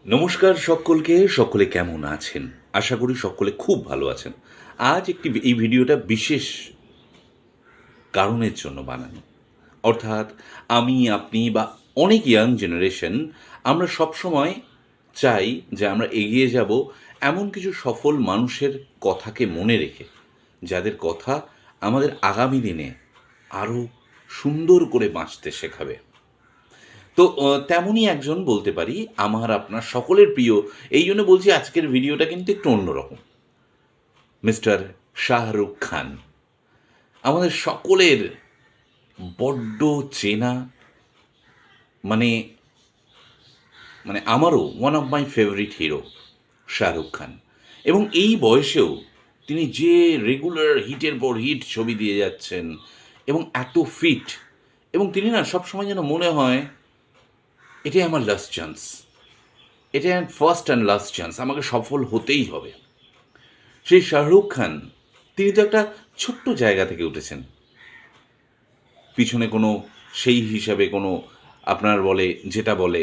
নমস্কার সকলকে। সকলে কেমন আছেন? আশা করি সকলে খুব ভালো আছেন। আজ এই ভিডিওটা বিশেষ কারণের জন্য বানানো। অর্থাৎ আমি, আপনি বা অনেক ইয়াং জেনারেশন আমরা সবসময় চাই যে আমরা এগিয়ে যাব এমন কিছু সফল মানুষের কথাকে মনে রেখে, যাদের কথা আমাদের আগামী দিনে আরও সুন্দর করে বাঁচতে শেখাবে। তো তেমনই একজন বলতে পারি আমার আপনার সকলের প্রিয়। এই জন্য বলছি আজকের ভিডিওটা কিন্তু একটু অন্যরকম। মিস্টার শাহরুখ খান, আমাদের সকলের বড্ড চেনা, মানে মানে আমারও one of my favourite hero Shahrukh Khan. এবং এই বয়সেও তিনি যে রেগুলার হিটের পর হিট ছবি দিয়ে যাচ্ছেন এবং এত ফিট, এবং তিনি না সবসময় যেন মনে হয় এটাই আমার লাস্ট চান্স, এটা ফার্স্ট অ্যান্ড লাস্ট চান্স, আমাকে সফল হতেই হবে। সেই শাহরুখ খান, তিনি তো একটা ছোট্ট জায়গা থেকে উঠেছেন। পিছনে কোনো সেই হিসাবে কোনো আপনার বলে যেটা বলে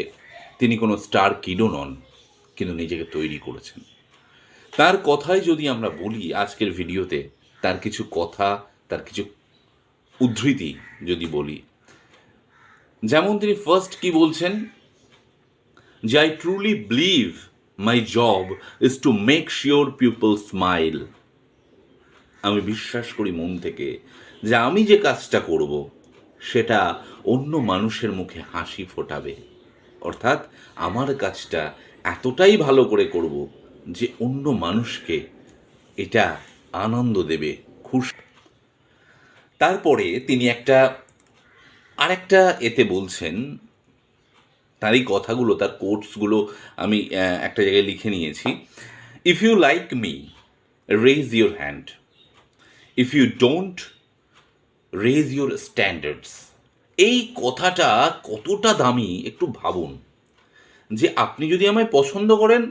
তিনি কোনো স্টার কিডও নন, কিন্তু নিজেকে তৈরি করেছেন। তার কথাই যদি আমরা বলি আজকের ভিডিওতে, তার কিছু কথা, তার কিছু উদ্ধৃতি যদি বলি, যেমন তিনি ফার্স্ট কি বলছেন যে I truly believe my job is to make sure people smile. আমি বিশ্বাস করি মন থেকে যে আমি যে কাজটা করব সেটা অন্য মানুষের মুখে হাসি ফোটাবে। অর্থাৎ আমার কাজটা এতটাই ভালো করে করব যে অন্য মানুষকে এটা আনন্দ দেবে, খুশি। তারপরে তিনি আরেকটা এতে বলছেন, তার এই কথাগুলো, তার কোটসগুলো আমি একটা জায়গায় লিখে নিয়েছি। If you like me, raise your hand. If you don't, raise your standards. এই কথাটা কতটা দামি একটু ভাবুন। যে আপনি যদি আমায় পছন্দ করেন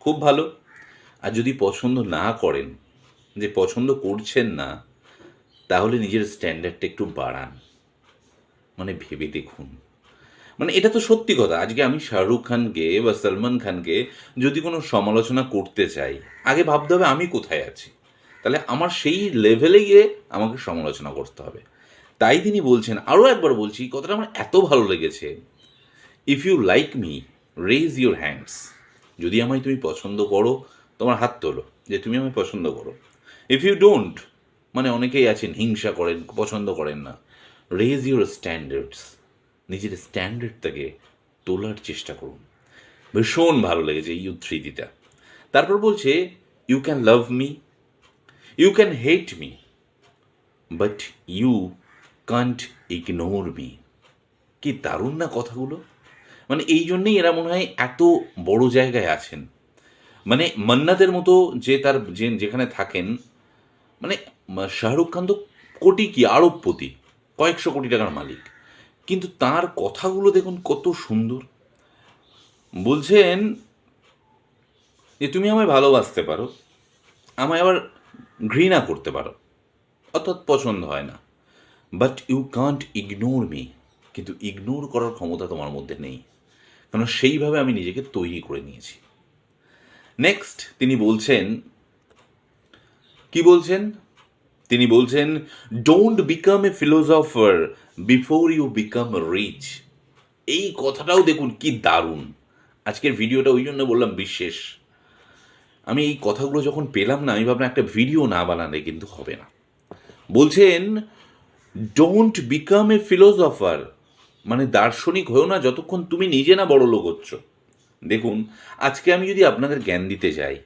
খুব ভালো, আর যদি পছন্দ না করেন, যে পছন্দ করছেন না, তাহলে নিজের স্ট্যান্ডার্ডটা একটু বাড়ান। মানে ভেবে দেখুন, মানে এটা তো সত্যি কথা। আজকে আমি শাহরুখ খানকে বা সলমান খানকে যদি কোনো সমালোচনা করতে চাই, আগে ভাবতে হবে আমি কোথায় আছি, তাহলে আমার সেই লেভেলে গিয়ে আমাকে সমালোচনা করতে হবে। তাই তিনি বলছেন, আরও একবার বলছি, কথাটা আমার এত ভালো লেগেছে, if you like me, raise your hands. যদি আমায় তুমি পছন্দ করো, তোমার হাত তোলো যে তুমি আমায় পছন্দ করো। ইফ ইউ ডোন্ট, মানে অনেকেই আছেন হিংসা করেন, পছন্দ করেন না। রেজ ইউর স্ট্যান্ডার্ডস, নিজের স্ট্যান্ডার্ডটাকে তোলার চেষ্টা করুন। ভীষণ ভালো লেগেছে এই উদ্ধৃতিটা। তারপর বলছে, you can love me, you can hate me, but you can't ignore me. কি দারুণ না কথাগুলো! মানে এই জন্যেই এরা মনে হয় এত বড় জায়গায় আছেন। মানে মান্নাতের মতো যে তার যেখানে থাকেন, মানে শাহরুখ খান তো কোটি কি আরবপতি, কয়েকশো কোটি টাকার মালিক, কিন্তু তার কথাগুলো দেখুন কত সুন্দর। বলছেন যে তুমি আমায় ভালোবাসতে পারো, আমায় আবার ঘৃণা করতে পারো, অর্থাৎ পছন্দ হয় না, but you can't ignore me. কিন্তু ইগনোর করার ক্ষমতা তোমার মধ্যে নেই, কারণ সেইভাবে আমি নিজেকে তৈরি করে নিয়েছি। নেক্সট তিনি বলছেন, কি বলছেন, তিনি বলছেন, don't become a philosopher before you become rich. এই কথাটাও দেখুন কি দারুণ। আজকের ভিডিওটা ওই জন্য বললাম বিশেষ। আমি এই কথাগুলো যখন পেলাম না, আমি ভাবলাম একটা ভিডিও না বানালে কিন্তু হবে না। বলছেন, ডোন্ট বিকাম এ ফিলোসফার, মানে দার্শনিক হয়েও না যতক্ষণ তুমি নিজে না বড় লোক হচ্ছ। দেখুন, আজকে আমি যদি আপনাদের জ্ঞান দিতে যাই,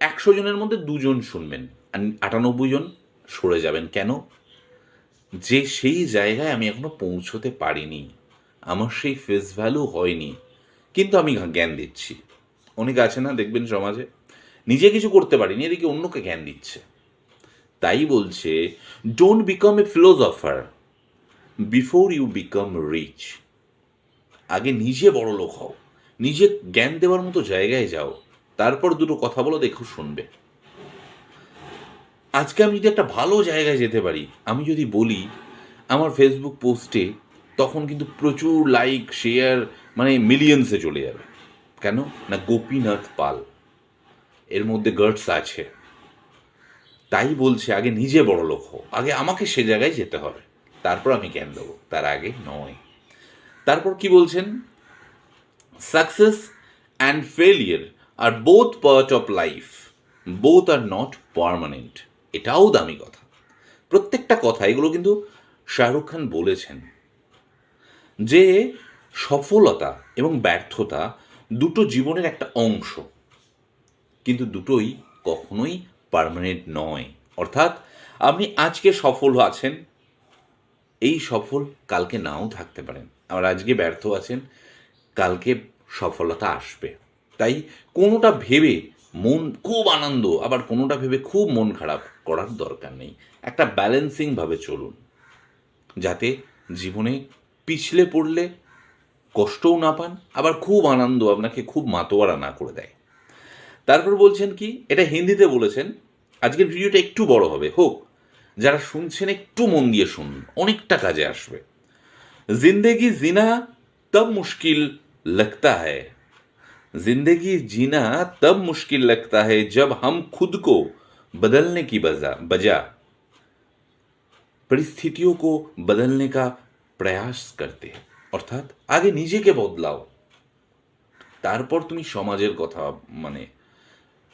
100 জনের মধ্যে 2 জন শুনবেন, আর 98 জন সরে যাবেন। কেন? যে সেই জায়গায় আমি এখনো পৌঁছতে পারিনি, আমার সেই ফেস ভ্যালু হয়নি, কিন্তু আমি জ্ঞান দিচ্ছি। অনেক আছে না দেখবেন সমাজে, নিজে কিছু করতে পারিনি, এদিকে অন্যকে জ্ঞান দিচ্ছে। তাই বলছে, don't become a philosopher before you become rich. আগে নিজে বড় লোক হও, নিজে জ্ঞান দেওয়ার মতো জায়গায় যাও, তারপর দুটো কথা বলো, দেখো শুনবে। আজকে আমি যদি একটা ভালো জায়গায় যেতে পারি, আমি যদি বলি আমার ফেসবুক পোস্টে, তখন কিন্তু প্রচুর লাইক শেয়ার, মানে মিলিয়ন্সে চলে যাবে। কেন না গোপীনাথ পাল, এর মধ্যে গার্ডস আছে, তাই বলছে আগে নিজে বড় লোক হও, আগে আমাকে সে জায়গায় যেতে হবে, তারপর আমি জ্ঞান দেবো, তার আগে নয়। তারপর কি বলছেন, success and failure are both part of life, both are not permanent. এটাও দামি কথা, প্রত্যেকটা কথা এগুলো কিন্তু শাহরুখ খান বলেছেন যে সফলতা এবং ব্যর্থতা দুটো জীবনের একটা অংশ, কিন্তু দুটোই কখনোই পার্মানেন্ট নয়। অর্থাৎ আপনি আজকে সফল আছেন, এই সফল কালকে নাও থাকতে পারেন, আবার আজকে ব্যর্থ আছেন, কালকে সফলতা আসবে। তাই কোনোটা ভেবে মন খুব আনন্দ, আবার কোনোটা ভেবে খুব মন খারাপ করার দরকার নেই। একটা ব্যালেন্সিংভাবে চলুন, যাতে জীবনে পিছলে পড়লে কষ্টও না পান, আবার খুব আনন্দ আপনাকে খুব মাতোয়ারা না করে দেয়। তারপর বলছেন কি, এটা হিন্দিতে বলেছেন, আজকের ভিডিওটা একটু বড় হবে, হোক, যারা শুনছেন একটু মন দিয়ে শুনুন, অনেকটা কাজে আসবে। जिंदगी जीना तब मुश्किल लगता है, जिंदगी जीना तब मुश्किल लगता है जब हम खुद को बदलने की बजा परिस्थितियों को बदलने का प्रयास करते हैं। অর্থাৎ আগে নিজেকে বদলাও, তারপর তুমি সমাজের কথা, মানে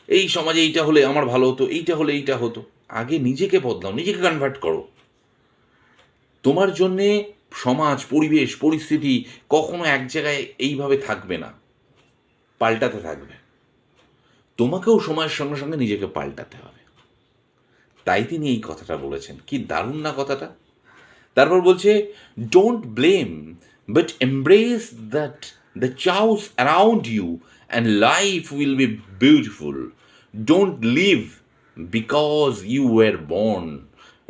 এই সমাজে এইটা হলে আমার ভালো হতো, এইটা হলে এইটা হতো, আগে নিজেকে বদলাও, নিজেকে কনভার্ট করো। তোমার জন্যে সমাজ, পরিবেশ, পরিস্থিতি কখনো এক জায়গায় এইভাবে থাকবে না, পাল্টাতে থাকবে। তোমাকেও সময়ের সঙ্গে সঙ্গে নিজেকে পাল্টাতে হবে। তাই তিনি এই কথাটা বলেছেন, কি দারুণ না কথাটা। তারপর বলছে, don't blame but embrace that the chaos around you and life will be beautiful. Don't live because you were born,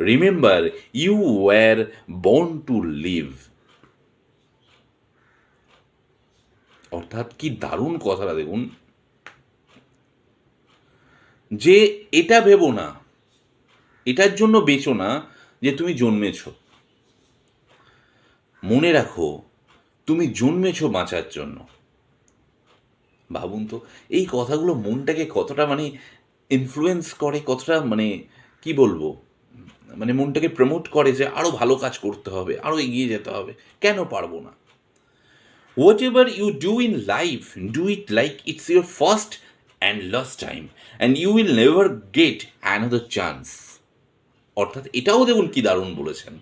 remember you were born to live. অর্থাৎ কি দারুণ কথাটা দেখুন, যে এটা ভেবো না, এটার জন্য বেচো না যে তুমি জন্মেছ, মনে রাখো তুমি জন্মেছ বাঁচার জন্য। ভাবুন তো এই কথাগুলো মনটাকে কতটা মানে ইনফ্লুয়েন্স করে, কতটা মানে কি বলবো, মানে মনটাকে প্রমোট করে যে আরও ভালো কাজ করতে হবে, আরও এগিয়ে যেতে হবে, কেন পারবো না। Whatever you do in life, do it like it's your first and last time and you will never get another chance. অর্থাৎ এটাও দেখুন কি দারুণ বলেছেন,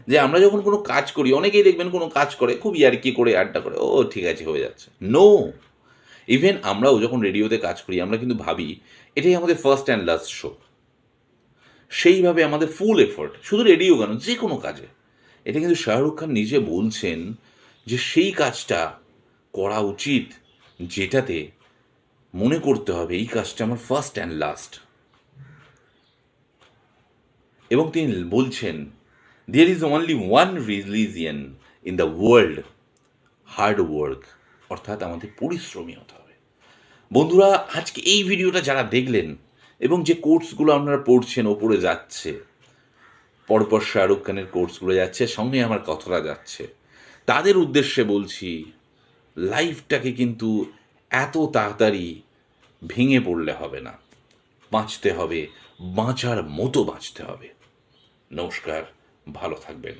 যে আমরা যখন কোনো কাজ করি, অনেকেই দেখবেন কোনো কাজ করে খুব ইয়ার্কি করে, আড্ডা করে, ও ঠিক আছে হয়ে যাচ্ছে। নো, ইভেন আমরাও যখন রেডিওতে কাজ করি আমরা কিন্তু ভাবি এটাই আমাদের ফার্স্ট অ্যান্ড লাস্ট শো। সেইভাবে আমাদের ফুল এফোর্ট, শুধু রেডিও কেন, যে কোনো কাজে। এটা কিন্তু শাহরুখ খান নিজে বলছেন যে সেই কাজটা করা উচিত যেটাতে মনে করতে হবে এই কাজটা আমার ফার্স্ট অ্যান্ড লাস্ট। এবং তিনি বলছেন, there is only one religion in the world, hard work। অর্থাৎ আমাদের পরিশ্রমী হতে হবে। বন্ধুরা, আজকে এই ভিডিওটা যারা দেখলেন এবং যে কোর্সগুলো আপনারা পড়ছেন, ওপরে যাচ্ছে, পরপর শাহরুখ খানের কোর্সগুলো যাচ্ছে, সঙ্গে আমার কথাটা যাচ্ছে, তাদের উদ্দেশ্যে বলছি, লাইফটাকে কিন্তু এত তাড়াতাড়ি ভেঙে পড়লে হবে না, বাঁচতে হবে, বাঁচার মতো বাঁচতে হবে। নমস্কার, ভালো থাকবেন।